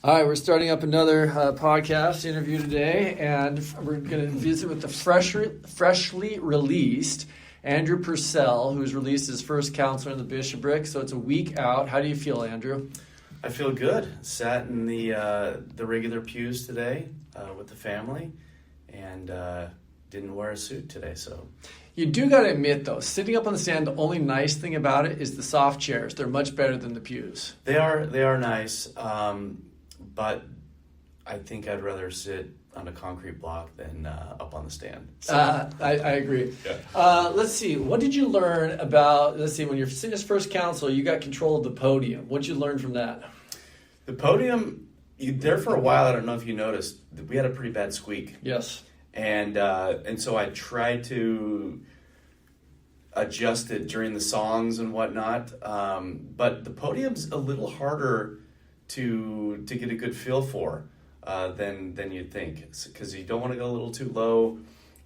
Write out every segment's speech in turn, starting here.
All right, we're starting up another podcast interview today, and we're going to visit with the freshly released Andrew Purcell, who's released his first counselor in the bishopric. So it's a week out. How do you feel, Andrew? I feel good. Sat in the regular pews today with the family, and didn't wear a suit today. So you do got to admit, though, sitting up on the stand, the only nice thing about it is the soft chairs. They're much better than the pews. They are nice. But I think I'd rather sit on a concrete block than up on the stand. So. I agree. Yeah. Let's see. What did you learn about, when you're sitting as first counsel, you got control of the podium. What did you learn from that? The podium, there for a while, I don't know if you noticed, we had a pretty bad squeak. Yes. And so I tried to adjust it during the songs and whatnot. But the podium's a little harder to get a good feel for than you'd think, because you don't want to go a little too low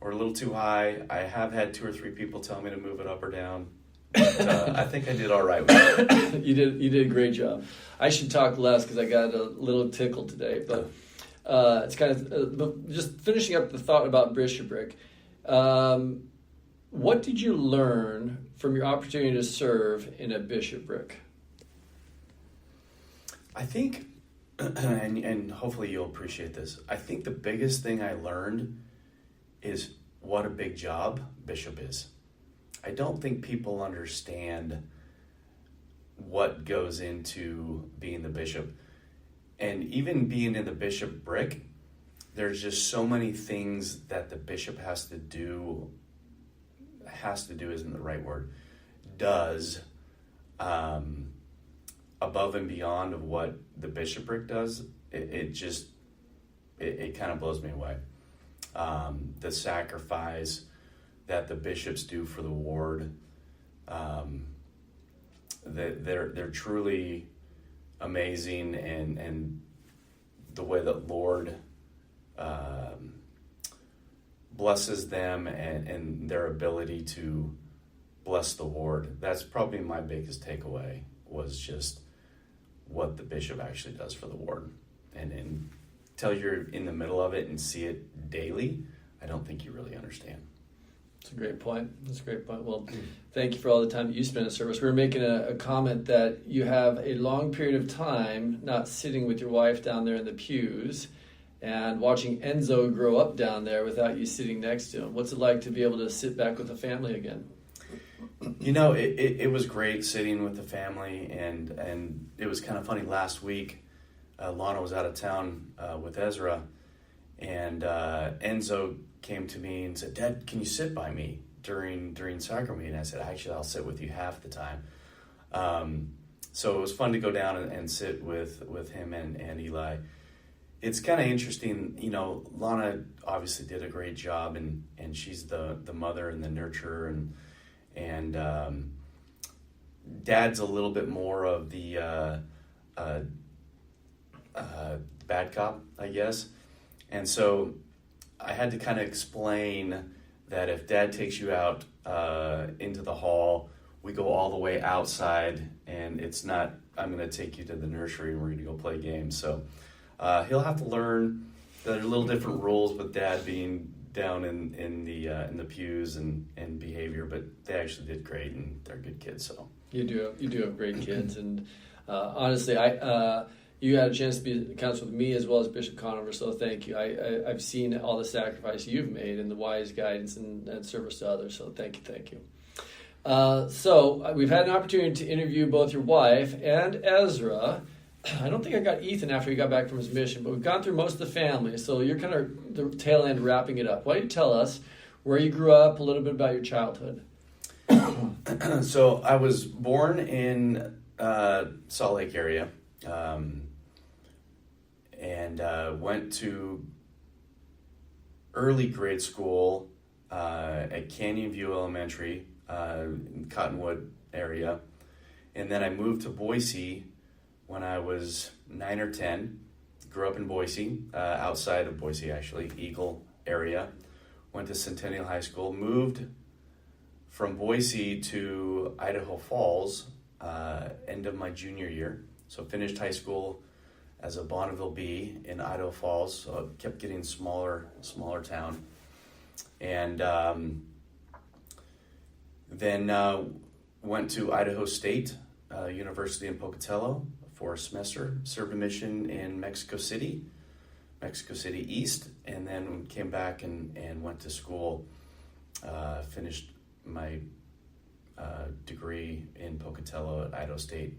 or a little too high. I have had 2 or 3 people tell me to move it up or down, but I think I did all right with it. You did a great job. I should talk less because I got a little tickled today, but it's kind of just finishing up the thought about bishopric. What did you learn from your opportunity to serve in a bishopric? I think, and hopefully you'll appreciate this, I think the biggest thing I learned is what a big job bishop is. I don't think people understand what goes into being the bishop. And even being in the bishopric, there's just so many things that the bishop has to do isn't the right word, does, above and beyond of what the bishopric does. It kind of blows me away. The sacrifice that the bishops do for the ward, they're truly amazing, and the way that Lord blesses them and their ability to bless the ward. That's probably my biggest takeaway, was just what the bishop actually does for the ward. And until you're in the middle of it and see it daily, I don't think you really understand. That's a great point. Well, thank you for all the time that you spend in service. We were making a comment that you have a long period of time not sitting with your wife down there in the pews and watching Enzo grow up down there without you sitting next to him. What's it like to be able to sit back with the family again? You know, it was great sitting with the family, and it was kind of funny. Last week, Lana was out of town with Ezra, and Enzo came to me and said, "Dad, can you sit by me during sacrament?" And I said, "Actually, I'll sit with you half the time." So it was fun to go down and sit with him and Eli. It's kind of interesting, you know, Lana obviously did a great job, and she's the mother and the nurturer, and Dad's a little bit more of the bad cop, I guess. And so I had to kind of explain that if Dad takes you out into the hall, we go all the way outside, and it's not, I'm going to take you to the nursery and we're going to go play games. So he'll have to learn that there are little different rules with Dad being down in the pews and behavior, but they actually did great, and they're good kids. So you do have great kids, and honestly, you had a chance to be counsel with me as well as Bishop Conover, so thank you. I've seen all the sacrifice you've made and the wise guidance and service to others, so thank you. So we've had an opportunity to interview both your wife and Ezra. I don't think I got Ethan after he got back from his mission, but we've gone through most of the family, so you're kind of the tail end wrapping it up. Why don't you tell us where you grew up, a little bit about your childhood? So I was born in Salt Lake area, and went to early grade school at Canyon View Elementary in Cottonwood area, and then I moved to Boise when I was 9 or 10. Grew up in Boise, outside of Boise actually, Eagle area. Went to Centennial High School, moved from Boise to Idaho Falls end of my junior year. So finished high school as a Bonneville B in Idaho Falls, so it kept getting smaller town. And then went to Idaho State University in Pocatello for a semester, served a mission in Mexico City East, and then came back and went to school, finished my degree in Pocatello at Idaho State.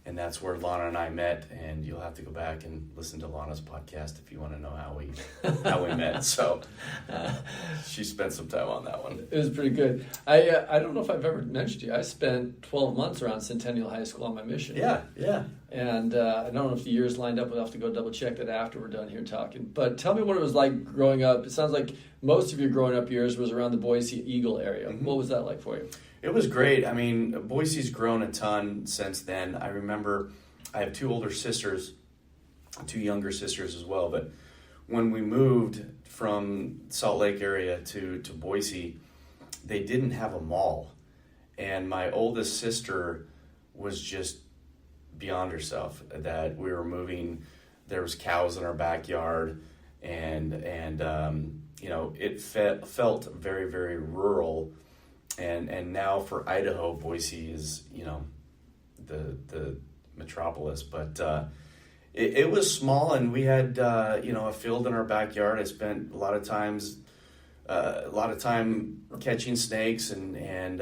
And that's where Lana and I met, and you'll have to go back and listen to Lana's podcast if you want to know how we met. So she spent some time on that one. It was pretty good. I don't know if I've ever mentioned to you, I spent 12 months around Centennial High School on my mission. Yeah. And I don't know if the years lined up. We'll have to go double check that after we're done here talking. But tell me what it was like growing up. It sounds like most of your growing up years was around the Boise Eagle area. Mm-hmm. What was that like for you? It was great. I mean, Boise's grown a ton since then. I remember I have two older sisters, two younger sisters as well. But when we moved from Salt Lake area to Boise, they didn't have a mall. And my oldest sister was just beyond herself that we were moving. There was cows in our backyard, and it felt very, very rural. And now for Idaho, Boise is, the metropolis. But it was small, and we had, a field in our backyard. I spent a lot of time catching snakes and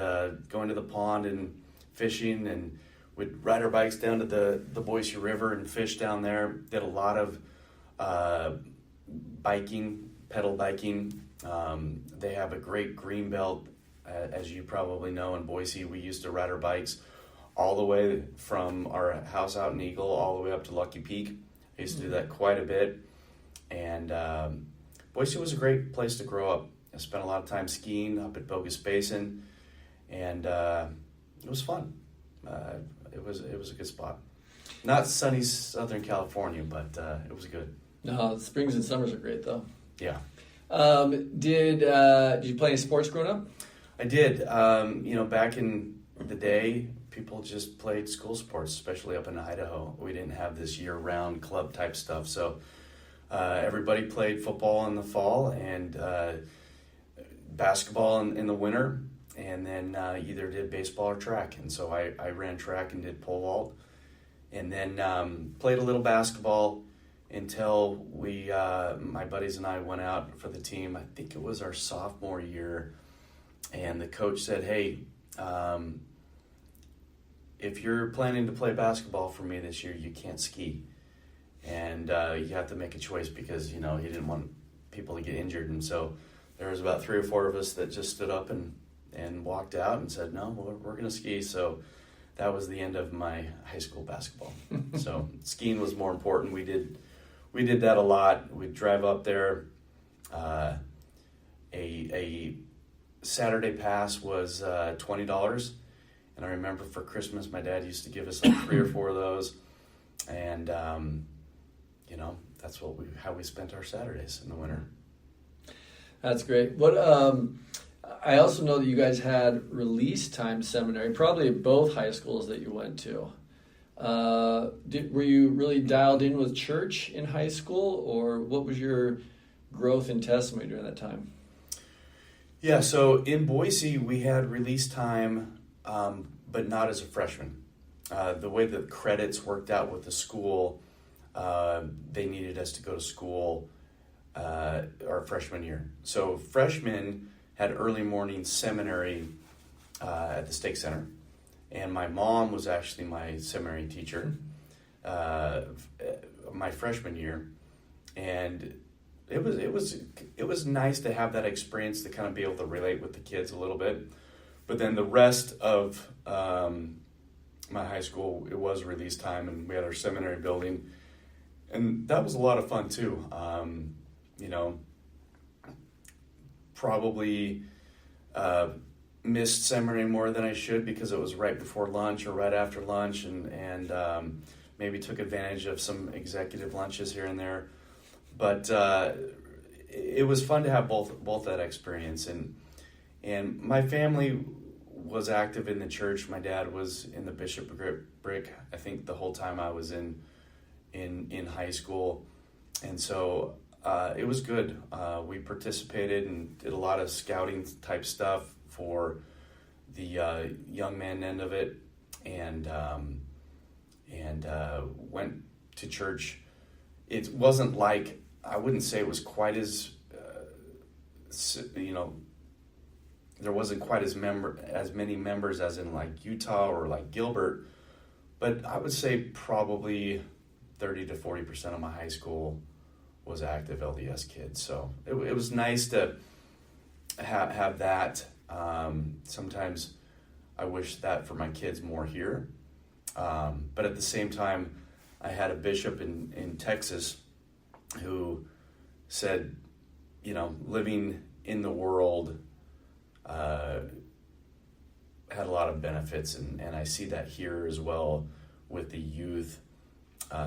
going to the pond and fishing, and we'd ride our bikes down to the Boise River and fish down there. Did a lot of pedal biking. They have a great green belt. As you probably know, in Boise, we used to ride our bikes all the way from our house out in Eagle all the way up to Lucky Peak. I used to do that quite a bit. And Boise was a great place to grow up. I spent a lot of time skiing up at Bogus Basin, and it was fun. It was a good spot. Not sunny Southern California, but it was good. No, the springs and summers are great, though. Yeah. Did you play any sports growing up? I did. Back in the day, people just played school sports, especially up in Idaho. We didn't have this year-round club type stuff, so everybody played football in the fall and basketball in the winter, and then either did baseball or track. And so I ran track and did pole vault, and then played a little basketball until my buddies and I went out for the team. I think it was our sophomore year. And the coach said, hey, if you're planning to play basketball for me this year, you can't ski. And you have to make a choice because, he didn't want people to get injured. And so there was about 3 or 4 of us that just stood up and walked out and said, no, we're going to ski. So that was the end of my high school basketball. So skiing was more important. We did that a lot. We'd drive up there. A Saturday pass was $20, and I remember for Christmas my dad used to give us like 3 or 4 of those, and that's how we spent our Saturdays in the winter. That's great. What I also know that you guys had release time seminary, probably at both high schools that you went to. Were you really dialed in with church in high school, or what was your growth in testimony during that time? Yeah, so in Boise, we had release time, but not as a freshman. The way the credits worked out with the school, they needed us to go to school our freshman year. So freshmen had early morning seminary at the Stake Center, and my mom was actually my seminary teacher my freshman year, and it was nice to have that experience to kind of be able to relate with the kids a little bit. But then the rest of my high school, it was release time, and we had our seminary building, and that was a lot of fun too. Probably missed seminary more than I should because it was right before lunch or right after lunch, and maybe took advantage of some executive lunches here and there. But it was fun to have both that experience, and my family was active in the church. My dad was in the bishopric, I think, the whole time I was in in high school, and so it was good. We participated and did a lot of scouting type stuff for the young man end of it, and went to church. It wasn't like, I wouldn't say it was quite as there wasn't quite as many members as in like Utah or like Gilbert, but I would say probably 30 to 40% of my high school was active LDS kids. So it was nice to have that. Sometimes I wish that for my kids more here. But at the same time, I had a bishop in Texas who said, living in the world had a lot of benefits, and I see that here as well with the youth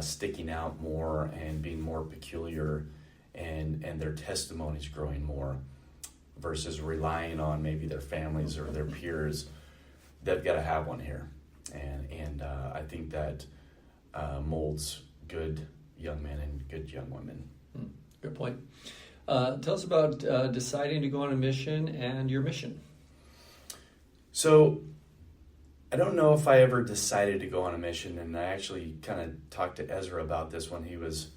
sticking out more and being more peculiar, and their testimonies growing more versus relying on maybe their families or their peers. They've got to have one here, and I think that molds good young men and good young women. Good point. Tell us about deciding to go on a mission and your mission. So I don't know if I ever decided to go on a mission, and I actually kind of talked to Ezra about this when he was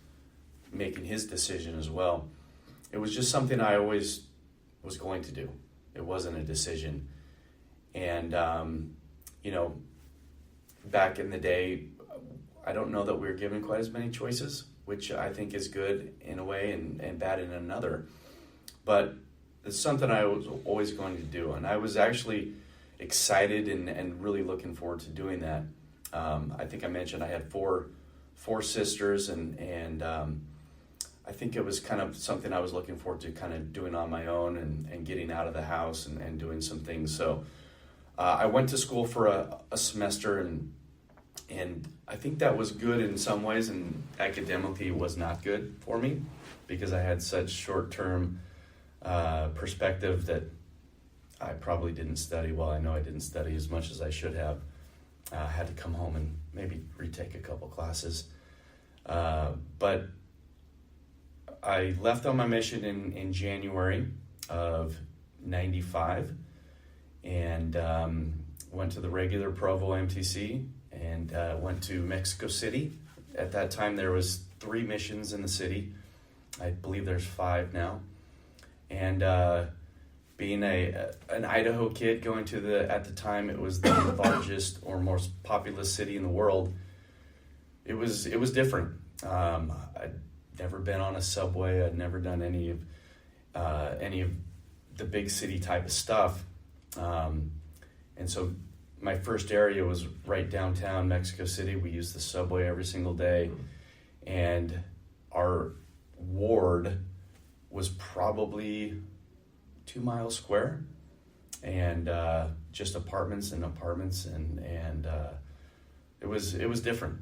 making his decision as well. It was just something I always was going to do. It wasn't a decision. And, back in the day, I don't know that we were given quite as many choices, which I think is good in a way and bad in another. But it's something I was always going to do. And I was actually excited and really looking forward to doing that. I think I mentioned I had four sisters, and I think it was kind of something I was looking forward to kind of doing on my own and getting out of the house and doing some things. So I went to school for a semester, and I think that was good in some ways, and academically it was not good for me because I had such short-term perspective that I probably didn't study well. I know I didn't study as much as I should have. I had to come home and maybe retake a couple classes. But I left on my mission in January of 95 and went to the regular Provo MTC and went to Mexico City. At that time, there was 3 missions in the city. I believe there's 5 now. And being an Idaho kid going to at the time, it was the largest or most populous city in the world. It was different. I'd never been on a subway. I'd never done any of the big city type of stuff. And so my first area was right downtown Mexico City. We used the subway every single day. And our ward was probably 2 miles square, and just apartments and it was different.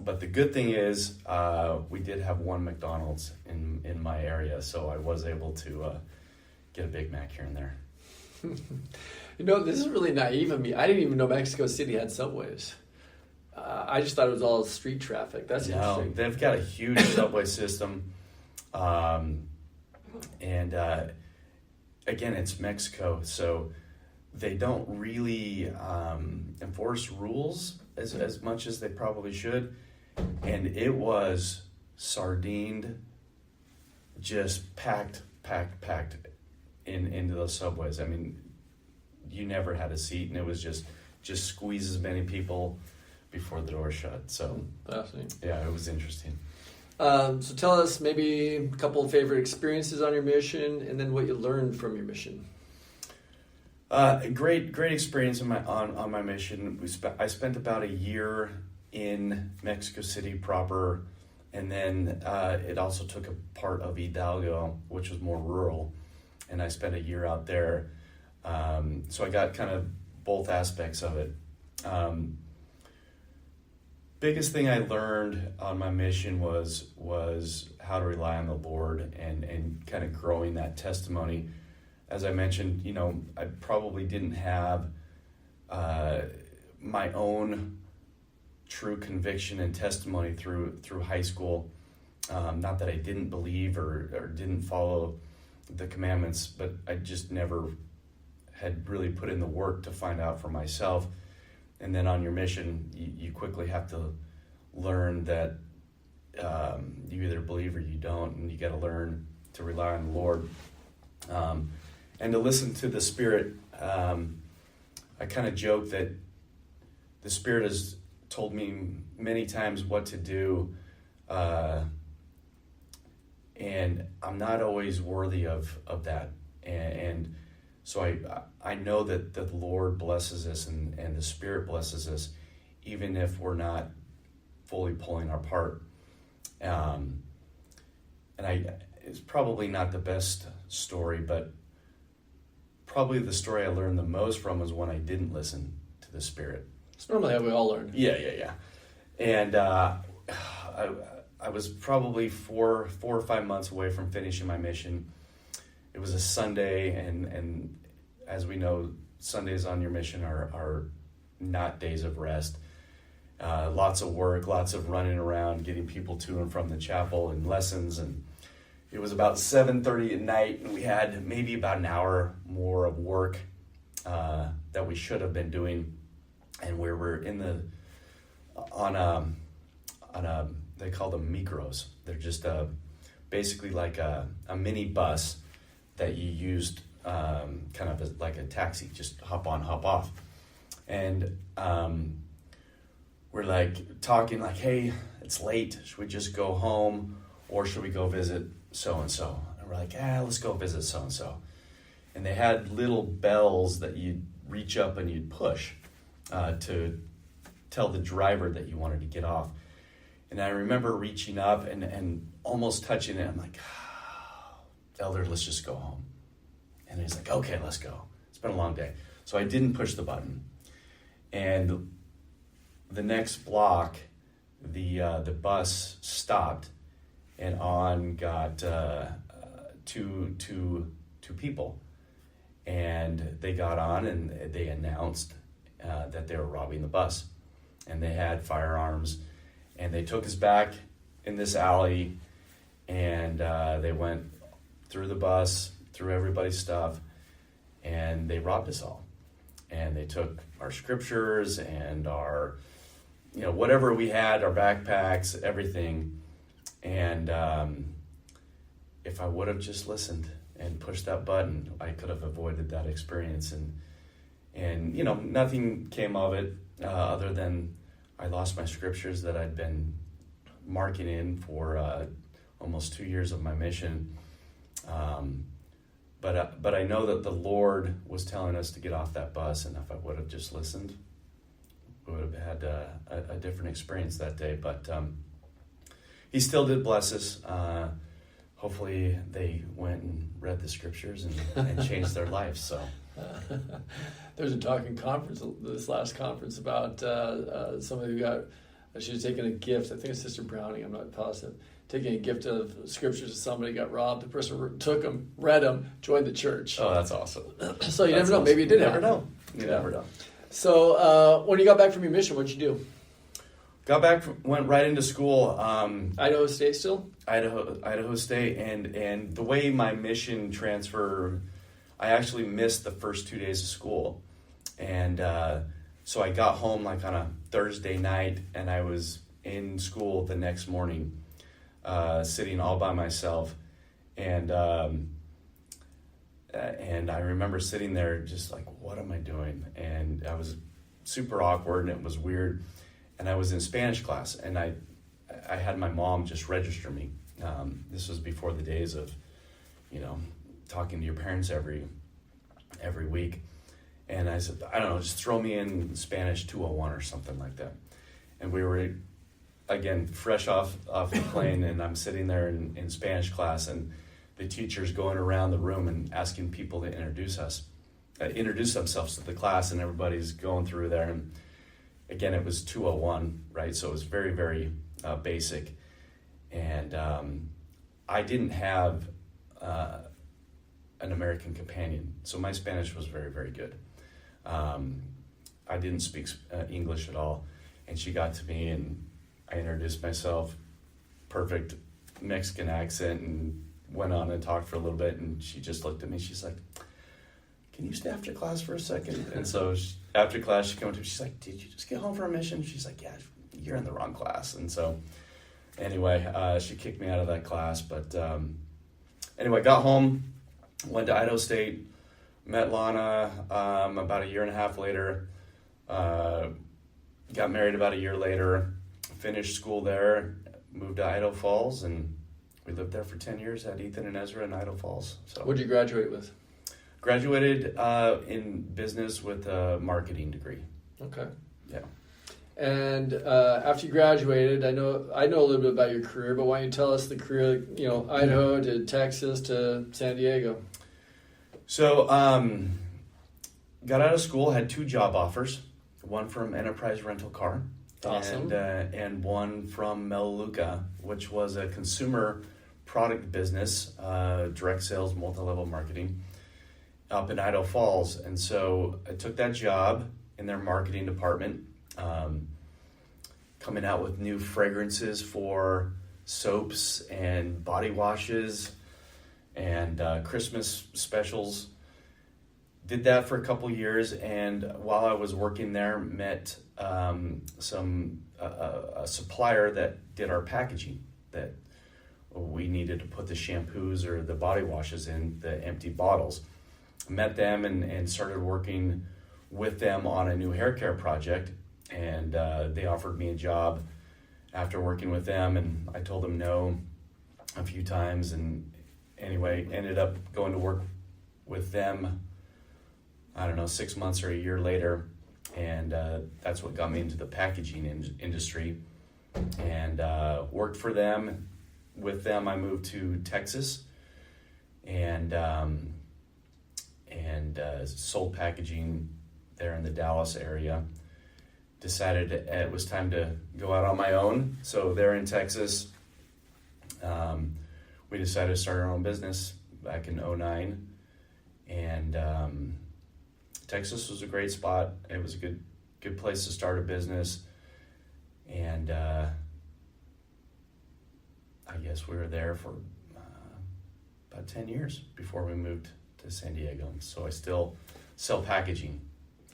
But the good thing is we did have one McDonald's in my area, so I was able to get a Big Mac here and there. This is really naive of me. I didn't even know Mexico City had subways. I just thought it was all street traffic. That's interesting. They've got a huge subway system. And again, it's Mexico, so they don't really enforce rules as much as they probably should. And it was sardined, just packed into those subways. I mean, you never had a seat, and it was just squeeze as many people before the door shut. So fascinating. Yeah, it was interesting. So tell us maybe a couple of favorite experiences on your mission, and then what you learned from your mission. Great experience on my mission. I spent about a year in Mexico City proper, and then it also took a part of Hidalgo, which was more rural, and I spent a year out there. So I got kind of both aspects of it. Biggest thing I learned on my mission was how to rely on the Lord and kind of growing that testimony. As I mentioned, I probably didn't have my own true conviction and testimony through high school. Not that I didn't believe or didn't follow the commandments, but I just never had really put in the work to find out for myself. And then on your mission, you quickly have to learn that you either believe or you don't, and you got to learn to rely on the Lord and to listen to the Spirit. I kind of joke that the Spirit has told me many times what to do, and I'm not always worthy of that. And so I know that the Lord blesses us and the Spirit blesses us, even if we're not fully pulling our part. And it's probably not the best story, but probably the story I learned the most from was when I didn't listen to the Spirit. It's normally how we all learn. Yeah. And I was probably four or 5 months away from finishing my mission. It was a Sunday, and as we know, Sundays on your mission are not days of rest. Lots of work, lots of running around, getting people to and from the chapel and lessons. And it was about 7:30 at night, and we had maybe about an hour more of work that we should have been doing. And we were on a they call them micros. They're just basically like a mini bus that you used kind of like a taxi, just hop on, hop off. And we're like talking like, hey, it's late. Should we just go home or should we go visit so-and-so? And we're like, let's go visit so-and-so. And they had little bells that you'd reach up and you'd push to tell the driver that you wanted to get off. And I remember reaching up and almost touching it. I'm like, Elder, let's just go home. And he's like, okay, let's go. It's been a long day. So I didn't push the button. And the next block, the bus stopped, and on got two people. And they got on and they announced that they were robbing the bus. And they had firearms. And they took us back in this alley, and they went through the bus, through everybody's stuff, and they robbed us all. And they took our scriptures and our, whatever we had, our backpacks, everything. And if I would have just listened and pushed that button, I could have avoided that experience. And nothing came of it other than I lost my scriptures that I'd been marking in for almost 2 years of my mission. But I know that the Lord was telling us to get off that bus, and if I would have just listened, we would have had a different experience that day. But He still did bless us. Hopefully they went and read the scriptures and changed their lives. So. There's a talk in conference, this last conference, about somebody who she was taking a gift. I think it's Sister Browning, I'm not positive. Taking a gift of scriptures to somebody, got robbed. The person took them, read them, joined the church. Oh, that's awesome. So you never know. Maybe it did happen. You never know. So when you got back from your mission, what'd you do? Got back, went right into school. Idaho State still? Idaho State. And the way my mission transfer, I actually missed the first 2 days of school. And so I got home like on a Thursday night, and I was in school the next morning, sitting all by myself. And I remember sitting there just like, what am I doing? And I was super awkward, and it was weird. And I was in Spanish class, and I had my mom just register me. This was before the days of, talking to your parents every week. And I said, I don't know, just throw me in Spanish 201 or something like that. And we were, again, fresh off the plane, and I'm sitting there in Spanish class, and the teacher's going around the room and asking people to introduce themselves to the class, and everybody's going through there. And again, it was 201, right? So it was very, very basic. And I didn't have an American companion, so my Spanish was very, very good. I didn't speak English at all. And she got to me and I introduced myself, perfect Mexican accent, and went on and talked for a little bit. And she just looked at me. She's like, "Can you stay after class for a second?" And so after class, she came up to me. She's like, "Did you just get home from a mission?" She's like, "Yeah, you're in the wrong class." And so anyway, she kicked me out of that class. But anyway, got home, went to Idaho State, met Lana about a year and a half later, got married about a year later, finished school there, moved to Idaho Falls, and we lived there for 10 years, had Ethan and Ezra in Idaho Falls. So What did you graduate with? Graduated in business with a marketing degree. Okay. Yeah. And after you graduated, I know a little bit about your career, but why don't you tell us the career, Idaho to Texas to San Diego? So, got out of school, had 2 job offers, one from Enterprise Rental Car. Awesome. And one from Melaleuca, which was a consumer product business, direct sales, multi-level marketing, up in Idaho Falls. And so I took that job in their marketing department, coming out with new fragrances for soaps and body washes and Christmas specials. Did that for a couple years, and while I was working there, met a supplier that did our packaging, that we needed to put the shampoos or the body washes in the empty bottles. Met them and started working with them on a new hair care project, and they offered me a job after working with them, and I told them no a few times, and anyway, ended up going to work with them, I don't know, 6 months or a year later, and that's what got me into the packaging industry, and worked for them. With them, I moved to Texas, and sold packaging there in the Dallas area. Decided it was time to go out on my own, so there in Texas, we decided to start our own business back in 2009, and Texas was a great spot. It was a good place to start a business, and I guess we were there for about 10 years before we moved to San Diego. So I still sell packaging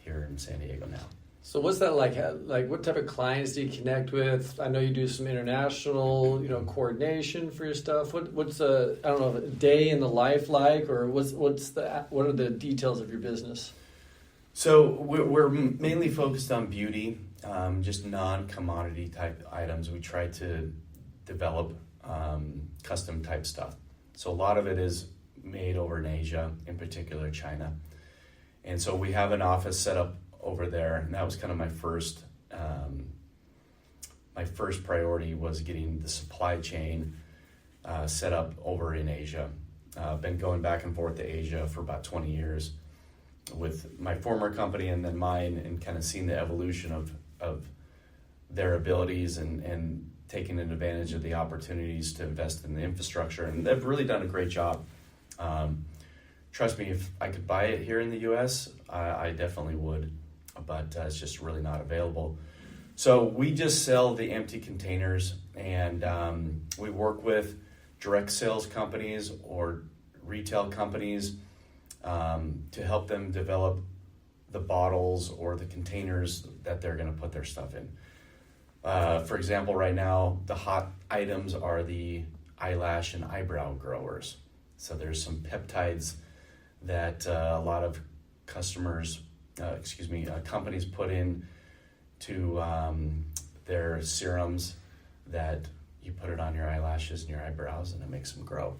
here in San Diego now. So what's that like? Like, what type of clients do you connect with? I know you do some international, coordination for your stuff. What's a day in the life like, or what are the details of your business? So we're mainly focused on beauty, just non-commodity type items. We try to develop custom type stuff. So a lot of it is made over in Asia, in particular China. And so we have an office set up over there, and that was kind of my first priority, was getting the supply chain set up over in Asia. Been going back and forth to Asia for about 20 years with my former company and then mine, and kind of seeing the evolution of their abilities and taking advantage of the opportunities to invest in the infrastructure. And they've really done a great job. Trust me, if I could buy it here in the U.S., I definitely would, but it's just really not available. So we just sell the empty containers, and we work with direct sales companies or retail companies to help them develop the bottles or the containers that they're going to put their stuff in. For example, right now, the hot items are the eyelash and eyebrow growers. So there's some peptides that a lot of companies put in to their serums, that you put it on your eyelashes and your eyebrows and it makes them grow.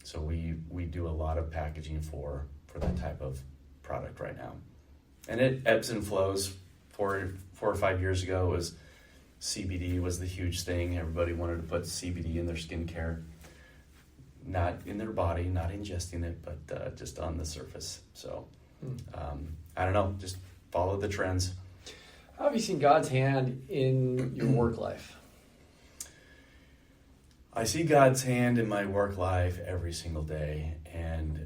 So we do a lot of packaging for that type of product right now. And it ebbs and flows. 4 or 5 years ago, CBD was the huge thing. Everybody wanted to put CBD in their skincare. Not in their body, not ingesting it, but just on the surface. So, I don't know, just follow the trends. How have you seen God's hand in your work life? I see God's hand in my work life every single day, and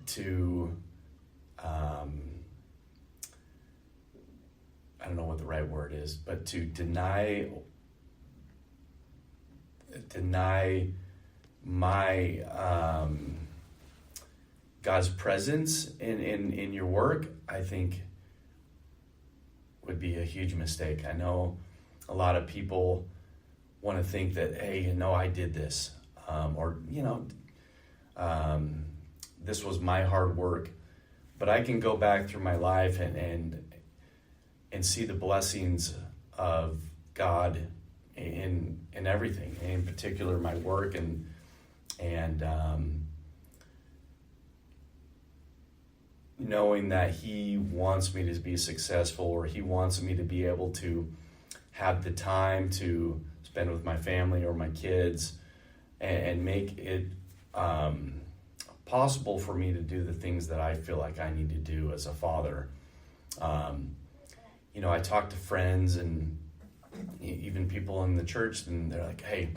to I don't know what the right word is, but to deny my God's presence in your work, I think would be a huge mistake. I know a lot of people want to think that, hey, I did this, or this was my hard work. But I can go back through my life and see the blessings of God in everything, in particular my work and knowing that He wants me to be successful, or He wants me to be able to have the time to spend with my family or my kids and make it possible for me to do the things that I feel like I need to do as a father. I talk to friends and even people in the church, and they're like, hey,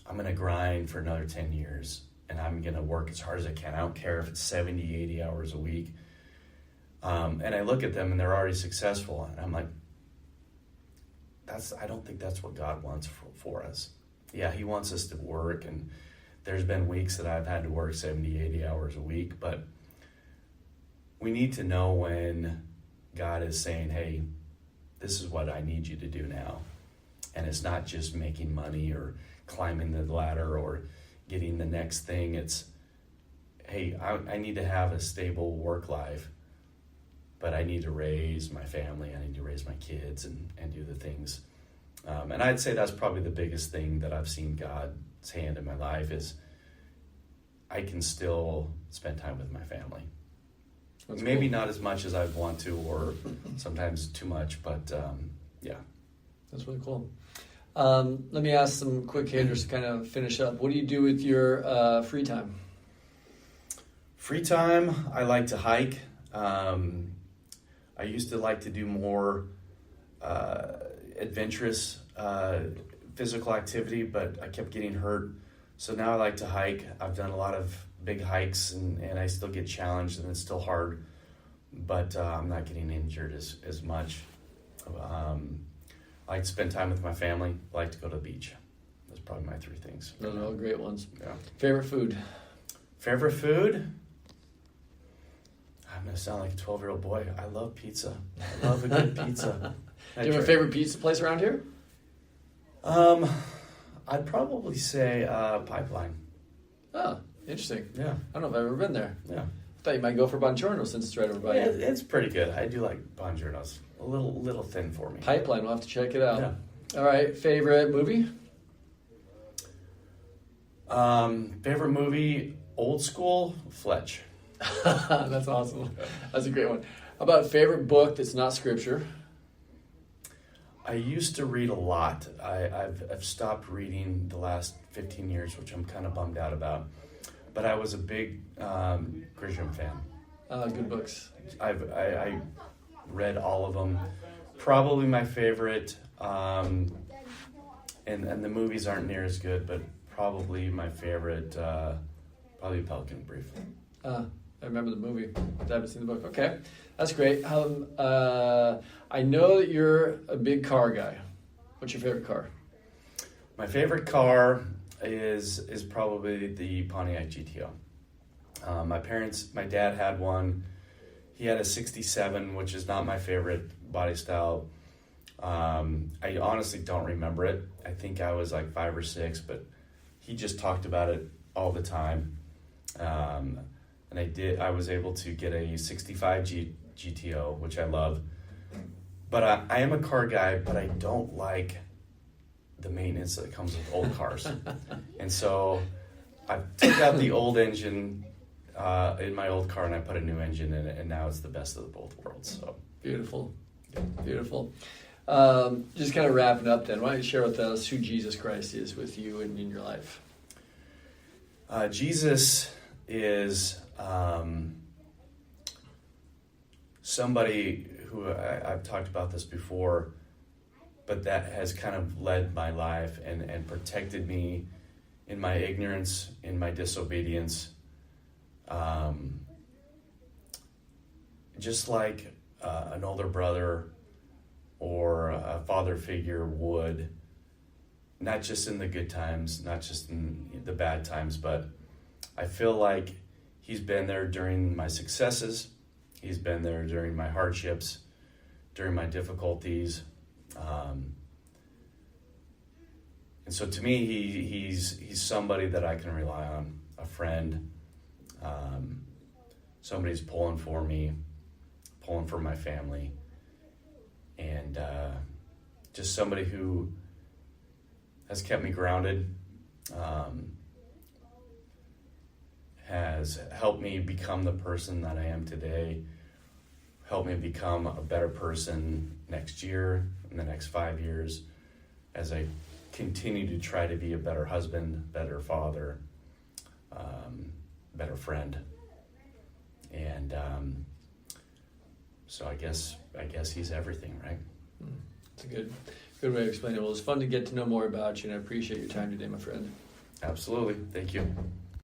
I'm going to grind for another 10 years and I'm going to work as hard as I can. I don't care if it's 70, 80 hours a week. And I look at them and they're already successful. And I'm like, I don't think that's what God wants for us. Yeah, He wants us to work, and there's been weeks that I've had to work 70, 80 hours a week, but we need to know when God is saying, hey, this is what I need you to do now. And it's not just making money or climbing the ladder or getting the next thing. It's, hey, I need to have a stable work life, but I need to raise my family. I need to raise my kids and do the things. And I'd say that's probably the biggest thing that I've seen God's hand in my life is I can still spend time with my family. That's maybe cool. Not as much as I'd want to, or sometimes too much, but yeah. That's really cool. Let me ask some quick hitters to kind of finish up. What do you do with your free time? Free time, I like to hike. I used to like to do more adventurous physical activity, but I kept getting hurt. So now I like to hike. I've done a lot of big hikes, and I still get challenged, and it's still hard, but I'm not getting injured as much. I like to spend time with my family. I like to go to the beach. That's probably my three things. Those are all great ones. Yeah. Favorite food? Favorite food? I'm going to sound like a 12-year-old boy. I love pizza. I love a good pizza. Do you have a favorite pizza place around here? I'd probably say Pipeline. Oh, interesting. Yeah. I don't know if I've ever been there. Yeah. I thought you might go for Buongiorno since it's right over by you. It's pretty good. I do like Buongiornos. A little thin for me. Pipeline, we'll have to check it out. Yeah. All right, favorite movie? Favorite movie, old school, Fletch. That's awesome. That's a great one. How about favorite book that's not scripture? I used to read a lot. I've stopped reading the last 15 years, which I'm kind of bummed out about. But I was a big Grisham fan. Good books. I read all of them. Probably my favorite, and the movies aren't near as good, but probably my favorite, probably Pelican Brief. I remember the movie, but I haven't seen the book. Okay, that's great. I know that you're a big car guy. What's your favorite car? My favorite car is probably the Pontiac GTO. My dad had one. He had a 67, which is not my favorite body style. I honestly don't remember it. I think I was like 5 or 6, but he just talked about it all the time. And I was able to get a 65 GTO, which I love. But I am a car guy, but I don't like the maintenance that comes with old cars. And so I took out the old engine in my old car and I put a new engine in it, and now it's the best of both worlds. So beautiful. Beautiful. Just kind of wrapping up then, why don't you share with us who Jesus Christ is with you and in your life? Jesus is somebody who I've talked about this before, but that has kind of led my life and protected me in my ignorance, in my disobedience. Just like an older brother or a father figure would, not just in the good times, not just in the bad times, but I feel like he's been there during my successes. He's been there during my hardships, during my difficulties. And so to me, he's somebody that I can rely on, a friend, somebody's pulling for me, pulling for my family, and just somebody who has kept me grounded, has helped me become the person that I am today, helped me become a better person next year, in the next 5 years, as I continue to try to be a better husband, better father, better friend. And so I guess he's everything, right? It's a good way to explain it. Well, it's fun to get to know more about you, and I appreciate your time today, my friend. Absolutely. Thank you.